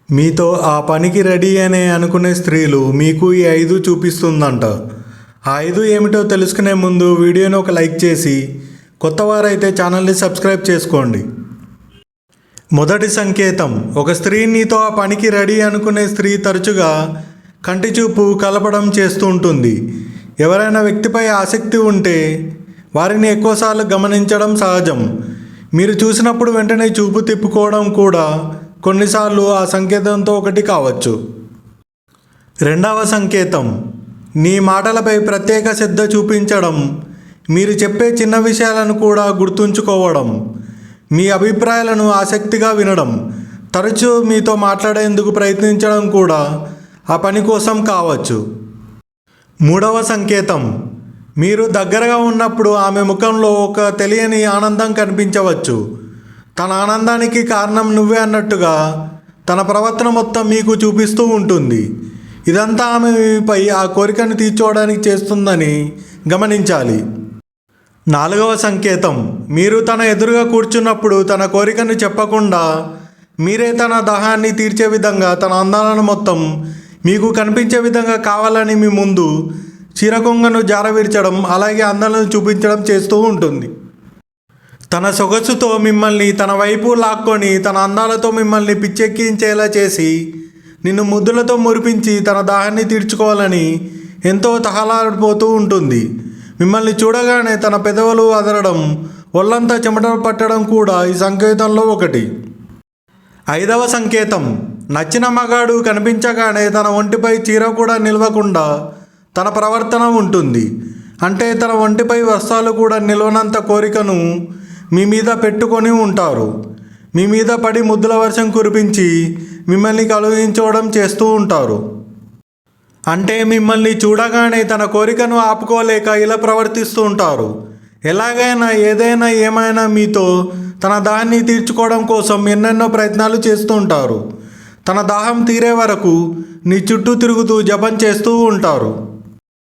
మీతో ఆ పనికి రెడీ అనే అనుకునే స్త్రీలు మీకు ఈ 5 చూపిస్తుందంట. ఆ 5 ఏమిటో తెలుసుకునే ముందు వీడియోని ఒక లైక్ చేసి కొత్త వారైతే ఛానల్ని సబ్స్క్రైబ్ చేసుకోండి. మొదటి సంకేతం, ఒక స్త్రీ నీతో ఆ పనికి రెడీ అనుకునే స్త్రీ తరచుగా కంటి చూపు కలపడం చేస్తూ ఉంటుంది. ఎవరైనా వ్యక్తిపై ఆసక్తి ఉంటే వారిని ఎక్కువసార్లు గమనించడం సహజం. మీరు చూసినప్పుడు వెంటనే చూపు తిప్పుకోవడం కూడా కొన్నిసార్లు ఆ సంకేతంతో ఒకటి కావచ్చు. రెండవ సంకేతం, నీ మాటలపై ప్రత్యేక శ్రద్ధ చూపించడం, మీరు చెప్పే చిన్న విషయాలను కూడా గుర్తుంచుకోవడం, మీ అభిప్రాయాలను ఆసక్తిగా వినడం, తరచూ మీతో మాట్లాడేందుకు ప్రయత్నించడం కూడా ఆ పని కోసం కావచ్చు. మూడవ సంకేతం, మీరు దగ్గరగా ఉన్నప్పుడు ఆమె ముఖంలో ఒక తెలియని ఆనందం కనిపించవచ్చు. తన ఆనందానికి కారణం నువ్వే అన్నట్టుగా తన ప్రవర్తన మొత్తం మీకు చూపిస్తూ ఉంటుంది. ఇదంతా ఆమె మీపై ఆ కోరికను తీర్చుకోవడానికి చేస్తుందని గమనించాలి. నాలుగవ సంకేతం, మీరు తన ఎదురుగా కూర్చున్నప్పుడు తన కోరికను చెప్పకుండా మీరే తన దాహాన్ని తీర్చే విధంగా తన అందాలను మొత్తం మీకు కనిపించే విధంగా కావాలని మీ ముందు చీరకొంగను జారవిర్చడం, అలాగే అందాలను చూపించడం చేస్తూ ఉంటుంది. తన సొగసుతో మిమ్మల్ని తన వైపు లాక్కొని తన అందాలతో మిమ్మల్ని పిచ్చెక్కించేలా చేసి నిన్ను ముద్దులతో మురిపించి తన దాహాన్ని తీర్చుకోవాలని ఎంతో తహలాడిపోతూ ఉంటుంది. మిమ్మల్ని చూడగానే తన పెదవులు అదరడం, ఒళ్ళంతా చెమట పట్టడం కూడా ఈ సంకేతంలో ఒకటి. ఐదవ సంకేతం, నచ్చిన మగాడు కనిపించగానే తన ఒంటిపై చీర కూడా నిలవకుండా తన ప్రవర్తన ఉంటుంది. అంటే తన ఒంటిపై వస్త్రాలు కూడా నిలవనంత కోరికను మీ మీద పెట్టుకొని ఉంటారు. మీ మీద పడి ముద్దుల వర్షం కురిపించి మిమ్మల్ని కలుగించడం చేస్తూ ఉంటారు. అంటే మిమ్మల్ని చూడగానే తన కోరికను ఆపుకోలేక ఇలా ప్రవర్తిస్తూ ఉంటారు. ఎలాగైనా ఏదైనా ఏమైనా మీతో తన దాహాన్ని తీర్చుకోవడం కోసం ఎన్నెన్నో ప్రయత్నాలు చేస్తూ ఉంటారు. తన దాహం తీరే వరకు నీ చుట్టూ తిరుగుతూ జపం చేస్తూ ఉంటారు.